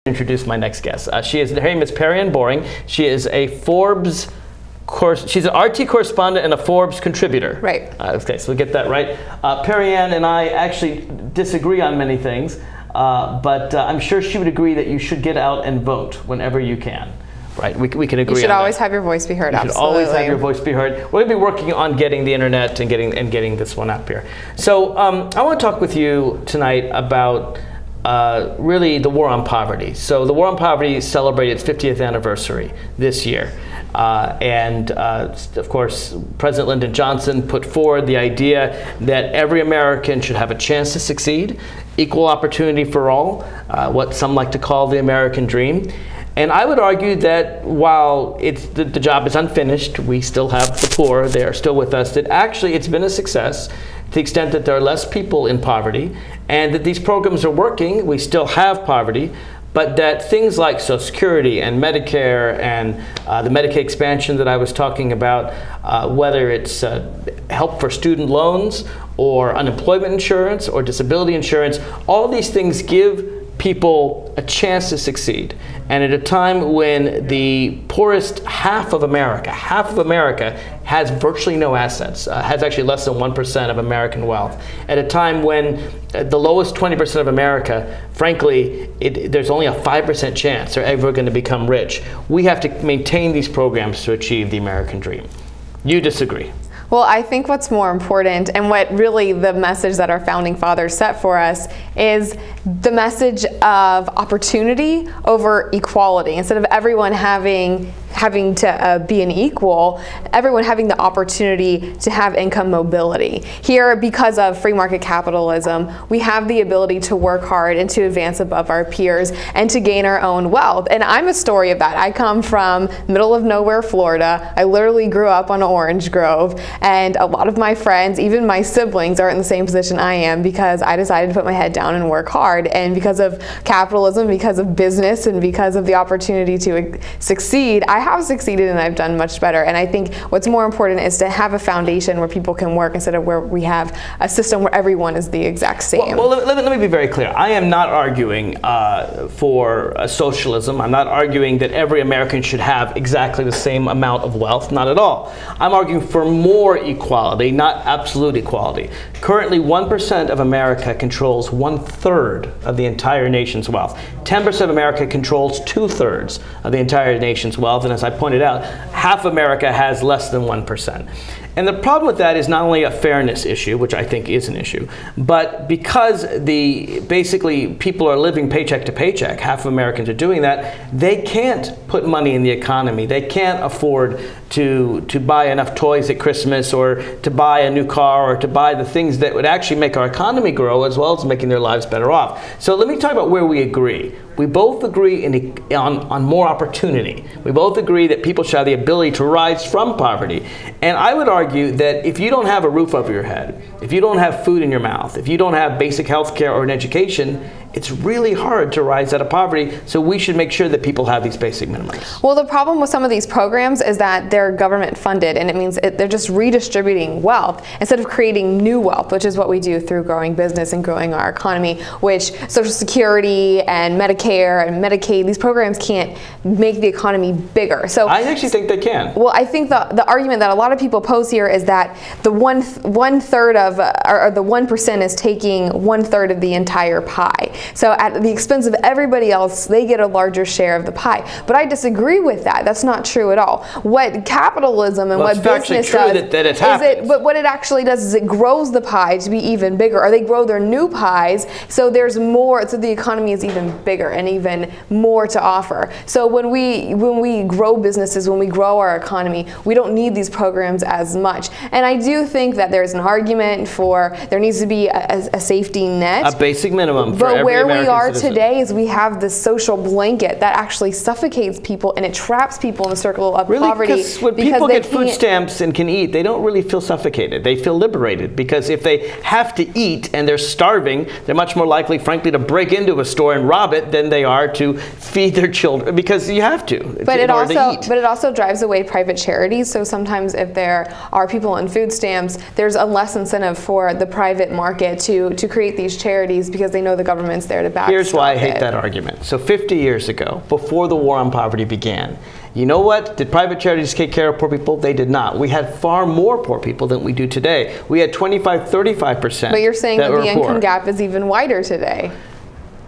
introduce my next guest. Her name is Perianne Boring. She is a Forbes she's an RT correspondent and a Forbes contributor. Right. Okay, so we'll get that right. Perianne and I actually disagree on many things, but I'm sure she would agree that you should get out and vote whenever you can. Right, we can agree on that. You should always have your voice be heard, absolutely. You should always have your voice be heard. We're going to be working on getting the internet and getting this one up here. So I want to talk with you tonight about really the war on poverty. So the war on poverty celebrated its 50th anniversary this year. Of course, President Lyndon Johnson put forward the idea that every American should have a chance to succeed, equal opportunity for all, what some like to call the American dream. And I would argue that while the job is unfinished, we still have the poor, they are still with us, that actually it's been a success to the extent that there are less people in poverty, and that these programs are working. We still have poverty, but that things like Social Security and Medicare and the Medicaid expansion that I was talking about, whether it's help for student loans or unemployment insurance or disability insurance, all these things give people a chance to succeed. And at a time when the poorest half of America has virtually no assets, has actually less than 1% of American wealth, at a time when the lowest 20% of America, frankly, there's only a 5% chance they're ever going to become rich, we have to maintain these programs to achieve the American dream. You disagree? Well, I think what's more important, and what really the message that our founding fathers set for us, is the message of opportunity over equality. Instead of everyone having to be an equal, everyone having the opportunity to have income mobility. Here, because of free market capitalism, we have the ability to work hard and to advance above our peers and to gain our own wealth. And I'm a story of that. I come from middle of nowhere, Florida. I literally grew up on Orange Grove, and a lot of my friends, even my siblings, are in the same position I am because I decided to put my head down and work hard. And because of capitalism, because of business, and because of the opportunity to succeed, I have succeeded and I've done much better. And I think what's more important is to have a foundation where people can work instead of where we have a system where everyone is the exact same. Well, let me be very clear. I am not arguing for socialism. I'm not arguing that every American should have exactly the same amount of wealth. Not at all. I'm arguing for more equality, not absolute equality. Currently, 1% of America controls 1/3 of the entire nation's wealth. 10% of America controls 2/3 of the entire nation's wealth. And as I pointed out, half America has less than 1%. And the problem with that is not only a fairness issue, which I think is an issue, but because basically people are living paycheck to paycheck, half of Americans are doing that, they can't put money in the economy. They can't afford to buy enough toys at Christmas, or to buy a new car, or to buy the things that would actually make our economy grow, as well as making their lives better off. So let me talk about where we agree. We both agree on more opportunity. We both agree that people should have the ability to rise from poverty. And I would argue that if you don't have a roof over your head, if you don't have food in your mouth, if you don't have basic health care or an education, it's really hard to rise out of poverty. So we should make sure that people have these basic minimums. Well, the problem with some of these programs is that they're government funded, and it means they're just redistributing wealth instead of creating new wealth, which is what we do through growing business and growing our economy, which Social Security and Medicare and Medicaid, these programs can't make the economy bigger. So I actually think they can. Well, I think the argument that a lot of people pose here is that the one third of, or the 1% is taking 1/3 of the entire pie. So at the expense of everybody else, they get a larger share of the pie. But I disagree with that. That's not true at all. What capitalism and what business does but what it actually does is it grows the pie to be even bigger, or they grow their new pies, so there's more, so the economy is even bigger and even more to offer. So when we grow businesses, when we grow our economy, we don't need these programs as much. And I do think that there's an argument for there needs to be a safety net, a basic minimum for every where American we are citizen. today is we have this social blanket that actually suffocates people, and it traps people in the circle of poverty. Because when people get food stamps and can eat, they don't really feel suffocated. They feel liberated, because if they have to eat and they're starving, they're much more likely, frankly, to break into a store and rob it than they are to feed their children, because you have to. But it also drives away private charities. So sometimes if there are people on food stamps, there's a less incentive for the private market to create these charities, because they know the government arguments there to back Here's why I hate that argument. So 50 years ago, before the war on poverty began, you know what? Did private charities take care of poor people? They did not. We had far more poor people than we do today. We had 25, 35%. But you're saying that the income gap is even wider today.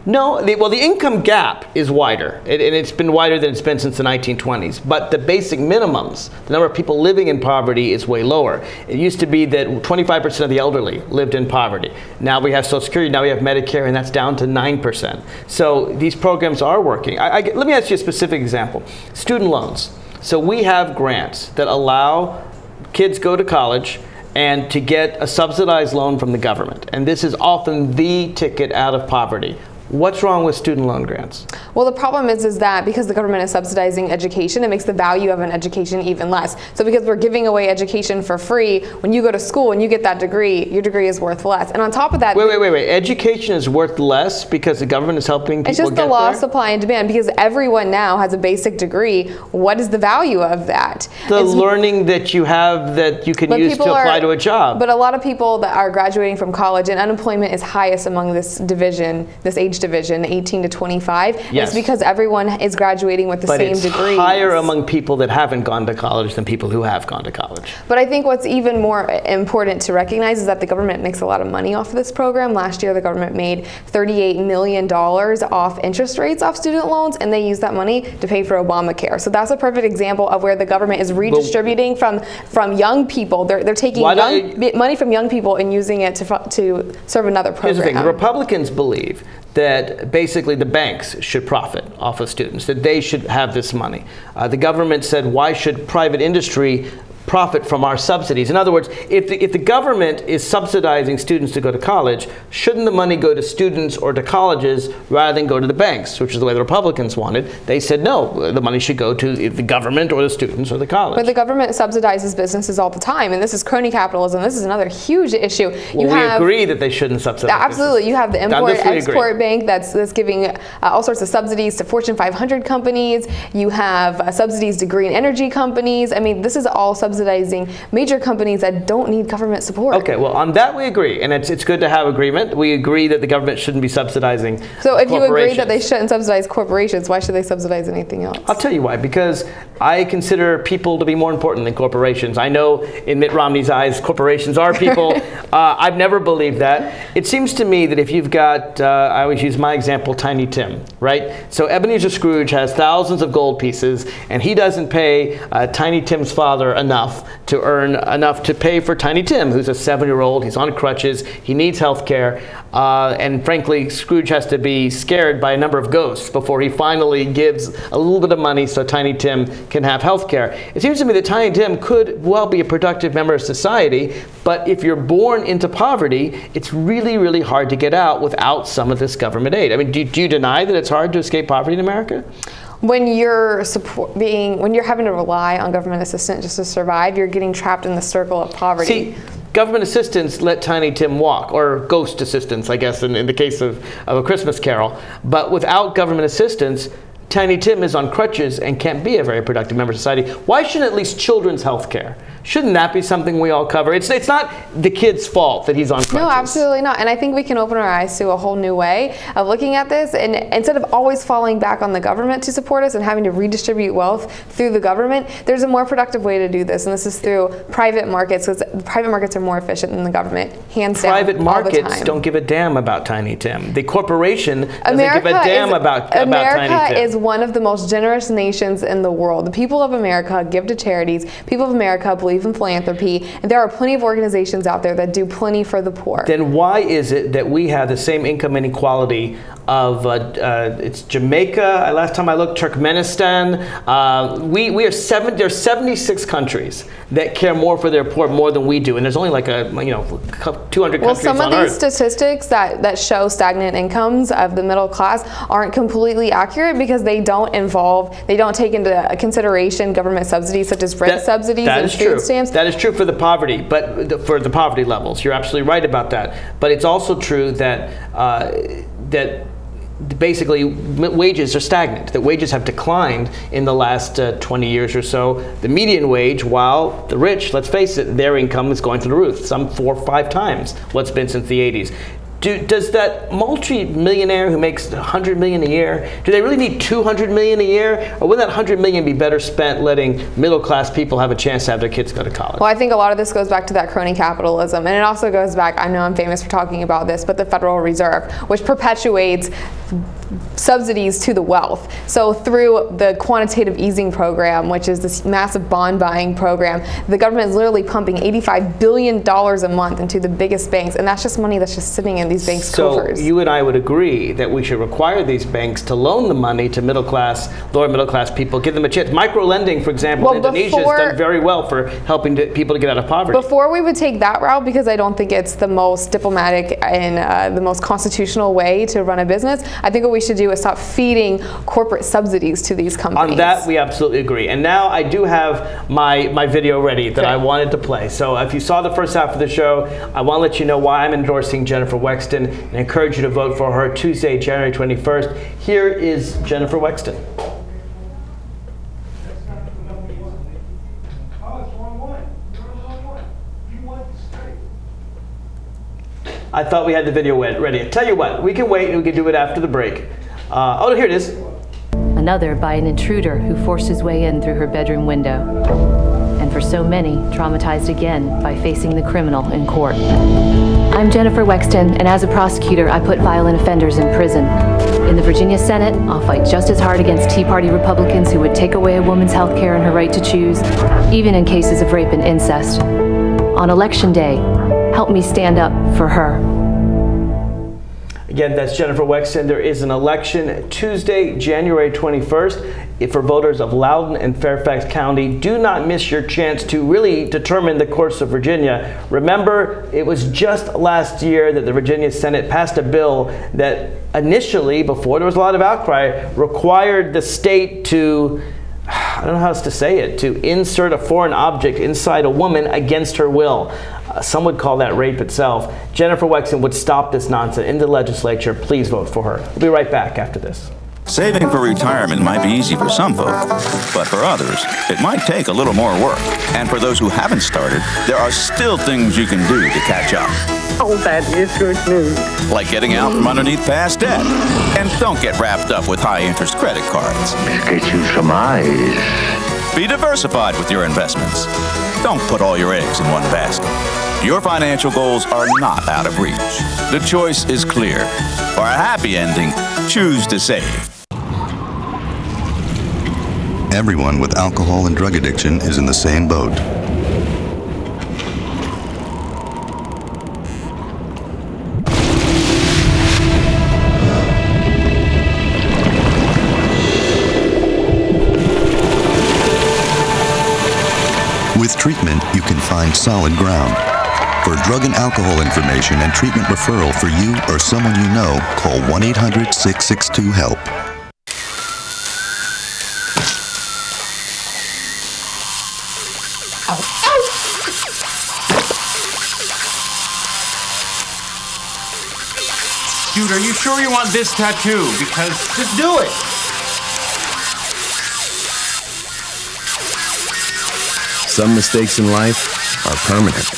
No, well, the income gap is wider, and it's been wider than it's been since the 1920s. But the basic minimums, the number of people living in poverty, is way lower. It used to be that 25% of the elderly lived in poverty. Now we have Social Security, now we have Medicare, and that's down to 9%. So these programs are working. Let me ask you a specific example. Student loans. So we have grants that allow kids go to college and to get a subsidized loan from the government. And this is often the ticket out of poverty. What's wrong with student loan grants? Well, the problem is that because the government is subsidizing education, it makes the value of an education even less. So because we're giving away education for free, when you go to school and you get that degree, your degree is worth less. And on top of that— Wait. Education is worth less because the government is helping people get there? It's just the law of supply and demand, because everyone now has a basic degree. What is the value of that? The learning that you have that you can use to apply to a job. But a lot of people that are graduating from college, and unemployment is highest among this division, this age division, 18 to 25. Yes. It's because everyone is graduating with the same degree. But it's higher among people that haven't gone to college than people who have gone to college. But I think what's even more important to recognize is that the government makes a lot of money off of this program. Last year, the government made $38 million off interest rates off student loans, and they use that money to pay for Obamacare. So that's a perfect example of where the government is redistributing from young people. They're taking money from young people and using it to serve another program. Here's the thing. The Republicans believe that basically the banks should profit off of students, that they should have this money. The government said, why should private industry profit from our subsidies? In other words, if the government is subsidizing students to go to college, shouldn't the money go to students or to colleges rather than go to the banks, which is the way the Republicans wanted? They said, no, the money should go to the government or the students or the college. But the government subsidizes businesses all the time, and this is crony capitalism. This is another huge issue. Well, we agree that they shouldn't subsidize Absolutely. businesses. You have the Import-Export Bank that's giving all sorts of subsidies to Fortune 500 companies. You have subsidies to green energy companies. I mean, this is all subsidizing major companies that don't need government support. Okay, well, on that we agree, and it's good to have agreement. We agree that the government shouldn't be subsidizing So if you agree that they shouldn't subsidize corporations, why should they subsidize anything else? I'll tell you why. Because I consider people to be more important than corporations. I know in Mitt Romney's eyes, corporations are people. I've never believed that. It seems to me that if you've got, I always use my example, Tiny Tim, right? So Ebenezer Scrooge has thousands of gold pieces, and he doesn't pay Tiny Tim's father enough to earn enough to pay for Tiny Tim, who's a 7-year-old. He's on crutches. He needs health care. And frankly, Scrooge has to be scared by a number of ghosts before he finally gives a little bit of money so Tiny Tim can have health care. It seems to me that Tiny Tim could well be a productive member of society, but if you're born into poverty, it's really, really hard to get out without some of this government aid. I mean, do you deny that it's hard to escape poverty in America? When you're having to rely on government assistance just to survive, you're getting trapped in the circle of poverty. See, government assistance let Tiny Tim walk, or ghost assistance, I guess, in the case of A Christmas Carol. But without government assistance, Tiny Tim is on crutches and can't be a very productive member of society. Why shouldn't at least children's health care? Shouldn't that be something we all cover? It's not the kid's fault that he's on crutches. No, absolutely not. And I think we can open our eyes to a whole new way of looking at this. And instead of always falling back on the government to support us and having to redistribute wealth through the government, there's a more productive way to do this. And this is through private markets, because private markets are more efficient than the government, hands down. Private markets don't give a damn about Tiny Tim. The corporation doesn't give a damn about Tiny Tim. America is one of the most generous nations in the world. The people of America give to charities. People of America believe in philanthropy, and there are plenty of organizations out there that do plenty for the poor. Then why is it that we have the same income inequality of it's Jamaica, last time I looked, Turkmenistan. There are 76 countries that care more for their poor more than we do, and there's only like 200 countries on Earth. Well, some of these statistics that show stagnant incomes of the middle class aren't completely accurate, because they don't take into consideration government subsidies such as rent subsidies and food stamps. That is true for the poverty, but for the poverty levels, you're absolutely right about that. But it's also true that basically wages are stagnant, that wages have declined in the last 20 years or so. The median wage, while the rich, let's face it, their income is going through the roof, some 4 or 5 times what's been since the 80s. Does that multi-millionaire who makes $100 million a year, do they really need $200 million a year? Or would that $100 million be better spent letting middle-class people have a chance to have their kids go to college? Well, I think a lot of this goes back to that crony capitalism. And it also goes back, I know I'm famous for talking about this, but the Federal Reserve, which perpetuates subsidies to the wealth. So through the quantitative easing program, which is this massive bond buying program, the government is literally pumping $85 billion a month into the biggest banks, and that's just money that's just sitting in these banks' coffers. So you and I would agree that we should require these banks to loan the money to lower middle class people, give them a chance. Micro lending, for example, in Indonesia has done very well for helping people to get out of poverty. Before we would take that route, because I don't think it's the most diplomatic and the most constitutional way to run a business, I think what we should do is stop feeding corporate subsidies to these companies. On that, we absolutely agree. And now I do have my video ready that I wanted to play. So if you saw the first half of the show, I want to let you know why I'm endorsing Jennifer Wexton and encourage you to vote for her Tuesday, January 21st. Here is Jennifer Wexton. I thought we had the video ready. Tell you what, we can wait and we can do it after the break. Oh, here it is. Another by an intruder who forced his way in through her bedroom window. And for so many, traumatized again by facing the criminal in court. I'm Jennifer Wexton, and as a prosecutor, I put violent offenders in prison. In the Virginia Senate, I'll fight just as hard against Tea Party Republicans who would take away a woman's health care and her right to choose, even in cases of rape and incest. On Election Day, help me stand up for her. Again, that's Jennifer Wexton. There is an election Tuesday, January 21st. For voters of Loudoun and Fairfax County, do not miss your chance to really determine the course of Virginia. Remember, it was just last year that the Virginia Senate passed a bill that initially, before there was a lot of outcry, required the state to, I don't know how else to say it, to insert a foreign object inside a woman against her will. Some would call that rape itself. Jennifer Wexton would stop this nonsense in the legislature. Please vote for her. We'll be right back after this. Saving for retirement might be easy for some folk, but for others, it might take a little more work. And for those who haven't started, there are still things you can do to catch up. Oh, that is good news. Like getting out from underneath past debt. And don't get wrapped up with high-interest credit cards. Get you some eyes. Be diversified with your investments. Don't put all your eggs in one basket. Your financial goals are not out of reach. The choice is clear. For a happy ending, choose to save. Everyone with alcohol and drug addiction is in the same boat. With treatment, you can find solid ground. For drug and alcohol information and treatment referral for you or someone you know, call 1-800-662-HELP. Dude, are you sure you want this tattoo? Because just do it. Some mistakes in life are permanent.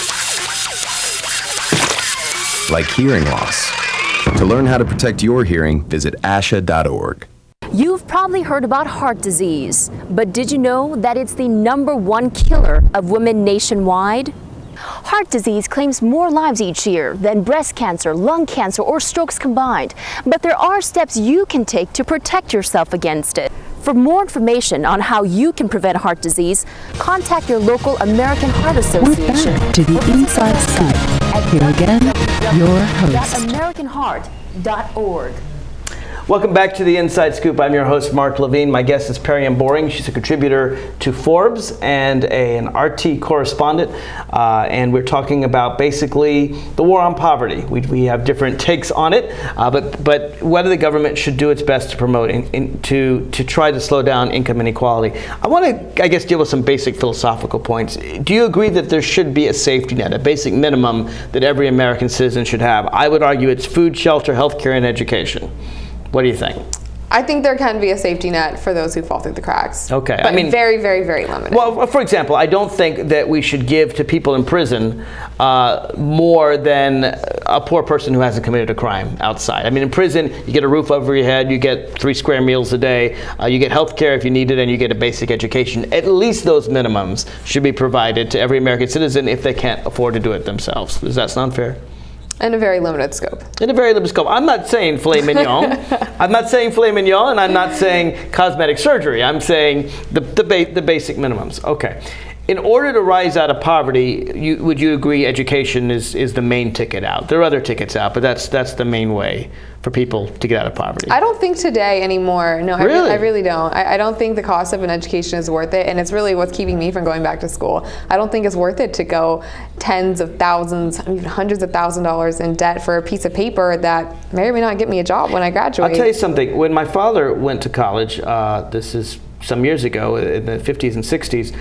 Like hearing loss. To learn how to protect your hearing, visit asha.org. You've probably heard about heart disease, but did you know that it's the #1 killer of women nationwide? Heart disease claims more lives each year than breast cancer, lung cancer, or strokes combined. But there are steps you can take to protect yourself against it. For more information on how you can prevent heart disease, contact your local American Heart Association. We're back to the Inside Scoop. Here again, your host. AmericanHeart.org. Welcome back to the Inside Scoop. I'm your host, Mark Levine. My guest is Perianne Boring. She's a contributor to Forbes and an RT correspondent. And we're talking about basically the war on poverty. We have different takes on it, but whether the government should do its best to promote, to try to slow down income inequality. I want to, I guess, deal with some basic philosophical points. Do you agree that there should be a safety net, a basic minimum that every American citizen should have? I would argue it's food, shelter, health care, and education. What do you think? I think there can be a safety net for those who fall through the cracks. Okay. But I mean, very, very, very limited. Well, for example, I don't think that we should give to people in prison more than a poor person who hasn't committed a crime outside. I mean, in prison, you get a roof over your head, you get 3 square meals a day, you get health care if you need it, and you get a basic education. At least those minimums should be provided to every American citizen if they can't afford to do it themselves. Does that sound fair? In a very limited scope. In a very limited scope. I'm not saying filet mignon. I'm not saying filet mignon, and I'm not saying cosmetic surgery. I'm saying the basic minimums. Okay. In order to rise out of poverty, would you agree education is the main ticket out? There are other tickets out, but that's the main way for people to get out of poverty. I don't think today anymore. No, really? I really don't. I don't think the cost of an education is worth it, and it's really what's keeping me from going back to school. I don't think it's worth it to go tens of thousands, even hundreds of $1,000s in debt for a piece of paper that may or may not get me a job when I graduate. I'll tell you something. When my father went to college, this is some years ago, in the 50s and 60s,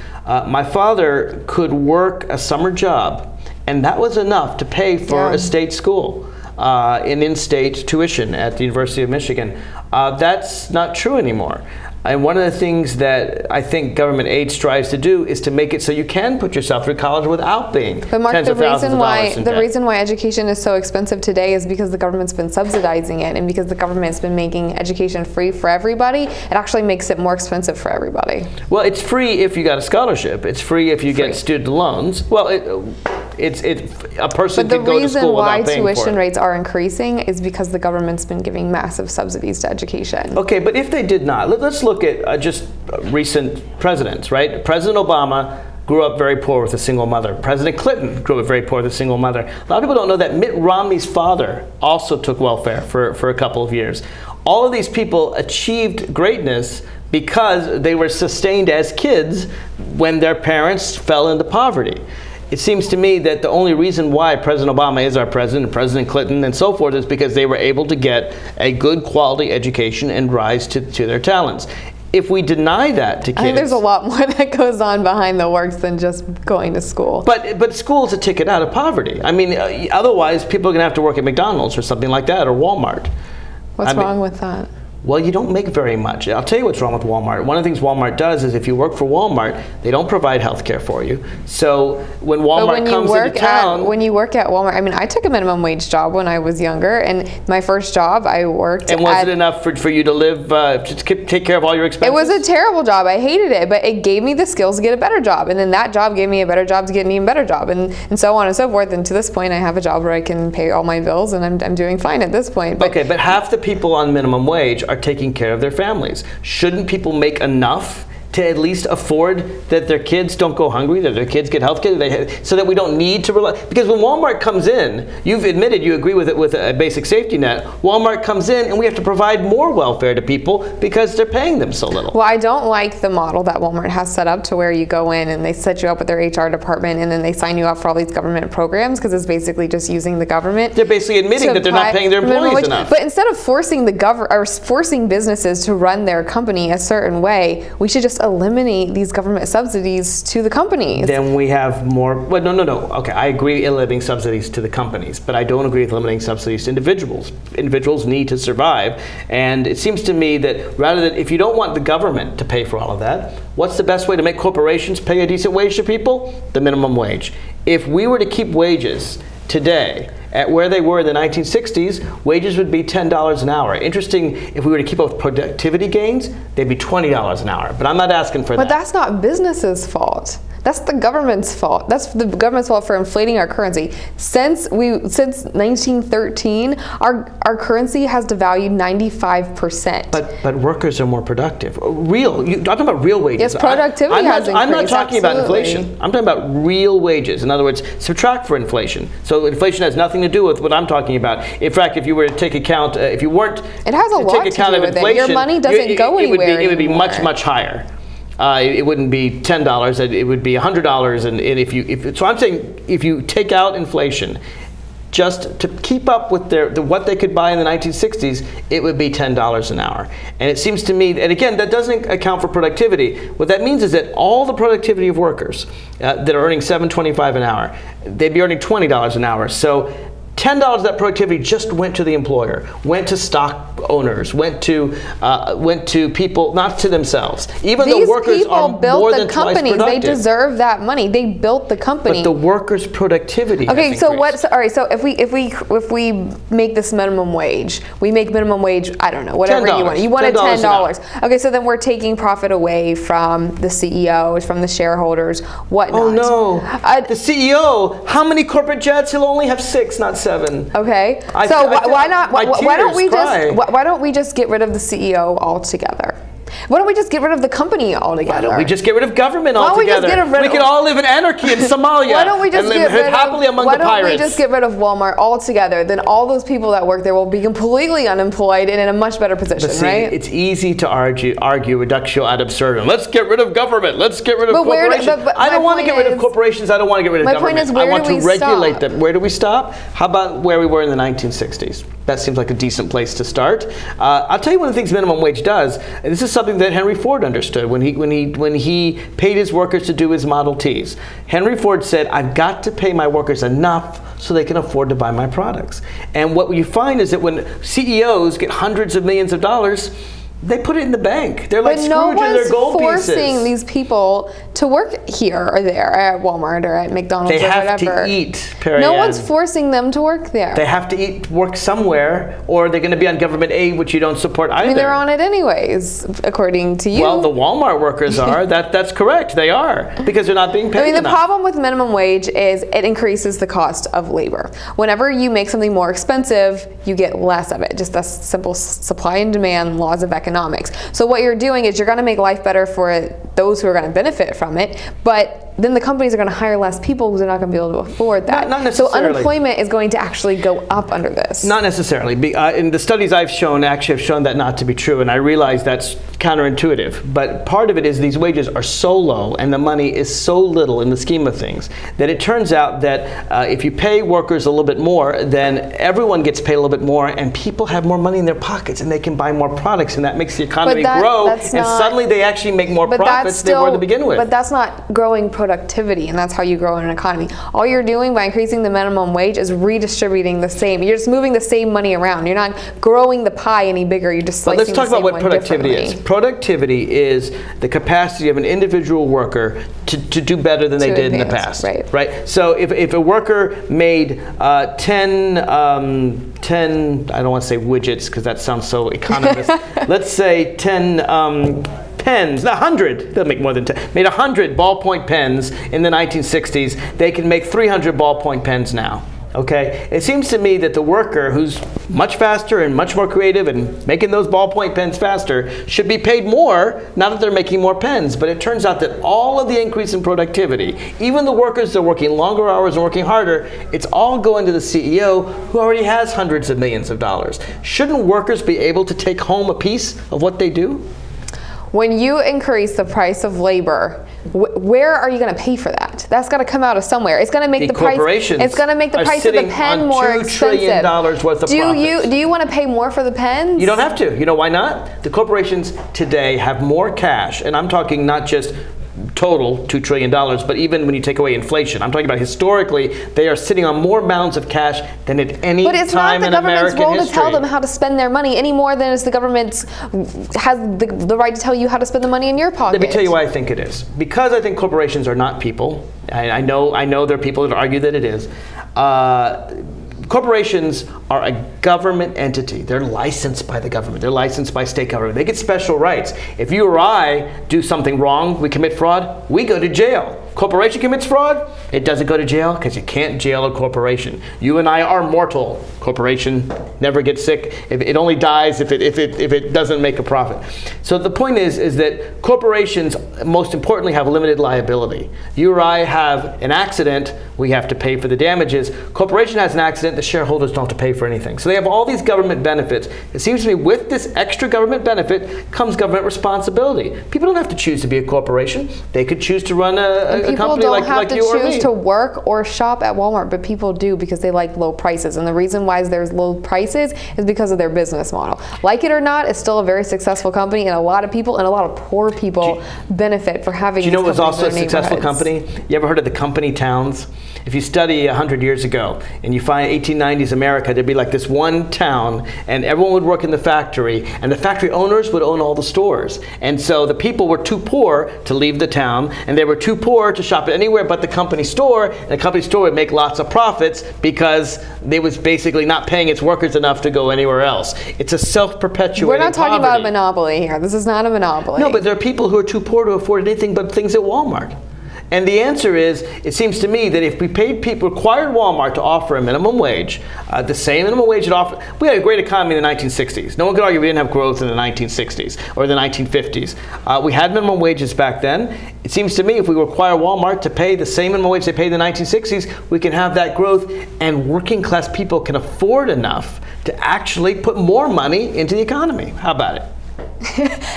my father could work a summer job, and that was enough to pay for a state school, an in-state tuition at the University of Michigan. That's not true anymore. And one of the things that I think government aid strives to do is to make it so you can put yourself through college without paying tens of thousands of dollars in debt. The reason why education is so expensive today is because the government's been subsidizing it, and because the government's been making education free for everybody. It actually makes it more expensive for everybody. Well, it's free if you got a scholarship. It's free if you get student loans. Well, a person could go to school without paying for it. But the reason why tuition rates are increasing is because the government's been giving massive subsidies to education. Okay, but if they did not, let's look at just recent presidents, right? President Obama grew up very poor with a single mother. President Clinton grew up very poor with a single mother. A lot of people don't know that Mitt Romney's father also took welfare for a couple of years. All of these people achieved greatness because they were sustained as kids when their parents fell into poverty. It seems to me that the only reason why President Obama is our president, and President Clinton, and so forth, is because they were able to get a good quality education and rise to their talents. If we deny that to kids... I think there's a lot more that goes on behind the works than just going to school. But school's a ticket out of poverty. I mean, otherwise people are going to have to work at McDonald's or something like that, or Walmart. What's wrong with that? Well, you don't make very much. I'll tell you what's wrong with Walmart. One of the things Walmart does is if you work for Walmart, they don't provide health care for you. So when Walmart comes into town... When you work at Walmart, I mean, I took a minimum wage job when I was younger, and my first job I worked And was it enough for you to live, to take care of all your expenses? It was a terrible job. I hated it, but it gave me the skills to get a better job. And then that job gave me a better job to get an even better job, and so on and so forth. And to this point, I have a job where I can pay all my bills, and I'm doing fine at this point. But okay, but half the people on minimum wage are taking care of their families. Shouldn't people make enough to at least afford that their kids don't go hungry, that their kids get health care, so that we don't need to rely? Because when Walmart comes in, you've admitted you agree with it with a basic safety net. Walmart comes in and we have to provide more welfare to people because they're paying them so little. Well, I don't like the model that Walmart has set up to where you go in and they set you up with their HR department and then they sign you up for all these government programs, because it's basically just using the government. They're basically admitting that they're not paying their employees enough. But instead of forcing forcing businesses to run their company a certain way, we should just eliminate these government subsidies to the companies. Then we have more, well, no. Okay, I agree eliminating subsidies to the companies, but I don't agree with eliminating subsidies to individuals. Individuals need to survive, and it seems to me that rather than, if you don't want the government to pay for all of that, what's the best way to make corporations pay a decent wage to people? The minimum wage. If we were to keep wages today at where they were in the 1960s, wages would be $10 an hour. Interesting, if we were to keep up with productivity gains, they'd be $20 an hour. But I'm not asking for that. But that's not business's fault. That's the government's fault. That's the government's fault for inflating our currency. Since 1913, our currency has devalued 95%. But workers are more productive. I'm talking about real wages. Yes, productivity has increased. I'm not talking about absolutely. inflation. I'm talking about real wages. In other words, subtract for inflation. So inflation has nothing to do with what I'm talking about. In fact, if you were to take account, if you weren't it has a to lot take account to do of with inflation, it. Your money doesn't go anywhere It would be anymore. much, much higher. It wouldn't be $10. It would be $100. And so I'm saying, if you take out inflation, just to keep up with what they could buy in the 1960s, it would be $10 an hour. And it seems to me, and again, that doesn't account for productivity. What that means is that all the productivity of workers that are earning $7.25 an hour, they'd be earning $20 an hour. So $10 of that productivity just went to the employer, went to stock owners, went to people, not to themselves. Even These the workers people are built more the than twice companies. productive. They deserve that money. They built the company. But the workers' productivity. Okay, has so increased. all right, so if we make this minimum wage, we make minimum wage, I don't know, whatever you want. You wanted $10. Okay, so then we're taking profit away from the CEOs, from the shareholders, whatnot. Oh no, the CEO, how many corporate jets? He'll only have 6, not 7. Okay, so why don't we just get rid of the CEO altogether? Why don't we just get rid of the company altogether? Why don't we just get rid of government Why don't we altogether? just get rid We of- could all live in anarchy in Somalia. Why don't we just and live happily among why the don't pirates? we just get rid of Walmart altogether? Then all those people that work there will be completely unemployed and in a much better position, But see, right? it's easy to argue reductio ad absurdum. Let's get rid of government. Let's get rid of corporations. I don't want to get rid of corporations. I don't want to get rid of government. My point is, where I want do we to regulate stop? them. Where do we stop? How about where we were in the 1960s? That seems like a decent place to start. I'll tell you one of the things minimum wage does. And this is something that Henry Ford understood when he paid his workers to do his Model Ts. Henry Ford said, "I've got to pay my workers enough so they can afford to buy my products." And what you find is that when CEOs get hundreds of millions of dollars, they put it in the bank. They're like Scrooge and their gold pieces. But no one's forcing these people to work here or there at Walmart or at McDonald's or whatever. They have to eat, Perianne. No one's forcing them to work there. They have to work somewhere, or they're going to be on government aid, which you don't support either. I mean, they're on it anyways, according to you. Well, the Walmart workers are. That's correct. They are, because they're not being paid the enough. problem with minimum wage is it increases the cost of labor. Whenever you make something more expensive, you get less of it. Just that's simple supply and demand laws of economics. So what you're doing is you're going to make life better for those who are going to benefit from it, but then the companies are going to hire less people because they're not going to be able to afford that. Not necessarily. So unemployment is going to actually go up under this. Not necessarily. In the studies I've shown, actually have shown that not to be true, and I realize that's counterintuitive. But part of it is these wages are so low and the money is so little in the scheme of things that it turns out that if you pay workers a little bit more, then everyone gets paid a little bit more, and people have more money in their pockets and they can buy more products, and that makes the economy grow, and suddenly they actually make more profits than they were to begin with. But that's not growing productivity, and that's how you grow in an economy. All you're doing by increasing the minimum wage is redistributing the same. You're just moving the same money around. You're not growing the pie any bigger. You're just slicing the same one differently. Let's talk about what productivity is. Productivity is the capacity of an individual worker to do better than they did in the past. Right? So if a worker made 10, I don't want to say widgets because that sounds so economist. Let's say 10 pens, 100, they'll make more than 10, made 100 ballpoint pens in the 1960s, they can make 300 ballpoint pens now. Okay, it seems to me that the worker who's much faster and much more creative and making those ballpoint pens faster should be paid more, now that they're making more pens. But it turns out that all of the increase in productivity, even the workers that are working longer hours and working harder, it's all going to the CEO who already has hundreds of millions of dollars. Shouldn't workers be able to take home a piece of what they do? When you increase the price of labor, where are you going to pay for that? That's got to come out of somewhere. It's going to make the price. It's going to make the price of the pen more expensive. $2 trillion worth of profits. Do you want to pay more for the pens? You don't have to. You know why not? The corporations today have more cash, and I'm talking not just total $2 trillion, but even when you take away inflation. I'm talking about historically, they are sitting on more mounds of cash than at any time in American history. But it's not the government's role to tell them how to spend their money any more than it's the government has the right to tell you how to spend the money in your pocket. Let me tell you why I think it is. Because I think corporations are not people. I know there are people that argue that it is. Corporations are a government entity. They're licensed by the government. They're licensed by state government. They get special rights. If you or I do something wrong, we commit fraud, we go to jail. Corporation commits fraud, it doesn't go to jail because you can't jail a corporation. You and I are mortal. Corporation never gets sick. It only dies if it doesn't make a profit. So the point is that corporations, most importantly, have limited liability. You or I have an accident, we have to pay for the damages. Corporation has an accident, the shareholders don't have to pay for anything. So they have all these government benefits. It seems to me with this extra government benefit comes government responsibility. People don't have to choose to be a corporation. They could choose to run a a company like you or me. People don't have to choose to work or shop at Walmart, but people do because they like low prices. And the reason why there's low prices is because of their business model. Like it or not, it's still a very successful company, and a lot of people and a lot of poor people benefit for having. Do you know what was also a successful company? You ever heard of the company towns? If you study 100 years ago and you find 1890s America, there'd be like this one town and everyone would work in the factory and the factory owners would own all the stores. And so the people were too poor to leave the town and they were too poor to shop at anywhere but the company store, and the company store would make lots of profits because they was basically not paying its workers enough to go anywhere else. It's a self-perpetuating We're not talking poverty. about a monopoly here. This is not a monopoly. No, but there are people who are too poor to afford anything but things at Walmart. And the answer is, it seems to me that if we paid people, required Walmart to offer a minimum wage, the same minimum wage it offered, we had a great economy in the 1960s. No one could argue we didn't have growth in the 1960s or the 1950s. We had minimum wages back then. It seems to me if we require Walmart to pay the same minimum wage they paid in the 1960s, we can have that growth and working class people can afford enough to actually put more money into the economy. How about it?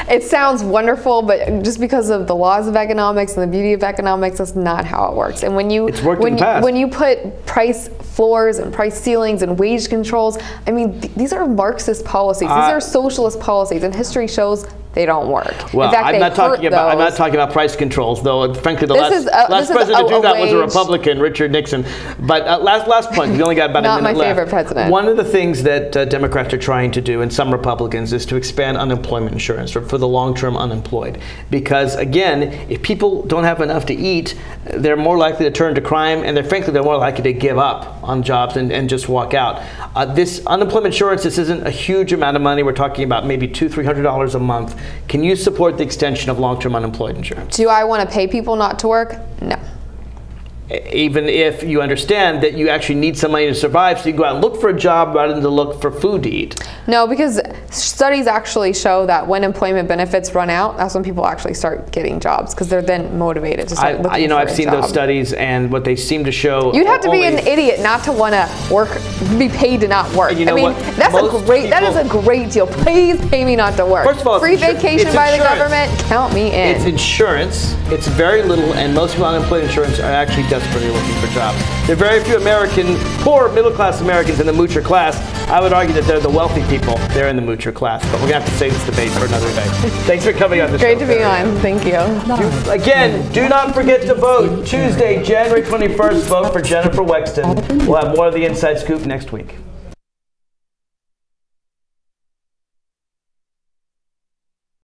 It sounds wonderful, but just because of the laws of economics and the beauty of economics, that's not how it works. And when you when you put price floors and price ceilings and wage controls, I mean, these are Marxist policies. These are socialist policies, and history shows they don't work. Well, in fact, I'm not talking about price controls, though. Frankly, the last president to do that was a Republican, Richard Nixon. But last point, we only got about a minute left. Not my favorite president. One of the things that Democrats are trying to do, and some Republicans, is to expand unemployment insurance for the long-term unemployed. Because again, if people don't have enough to eat, they're more likely to turn to crime, and frankly, they're more likely to give up on jobs and just walk out. This unemployment insurance, this isn't a huge amount of money. We're talking about maybe $200-300 a month. Can you support the extension of long-term unemployed insurance? Do I want to pay people not to work? No. Even if you understand that you actually need some money to survive, so you go out and look for a job rather than to look for food to eat. No, because studies actually show that when employment benefits run out, that's when people actually start getting jobs because they're then motivated to start looking for I've a seen job. those studies, and what they seem to show. You'd have to be an idiot not to want to work, be paid to not work. You know, I mean, that is a great deal. Please pay me not to work. First of all, free vacation by the government, count me in. It's insurance. It's very little, and most people on unemployment insurance are actually desperately looking for jobs. There are very few poor middle-class Americans in the moocher class. I would argue that they're the wealthy people. They're in the moocher class, but we're going to have to save this debate for another day. Thanks for coming on the show. Great to be on. Thank you. Again, do not forget to vote. Tuesday, January 21st, vote for Jennifer Wexton. We'll have more of the Inside Scoop next week.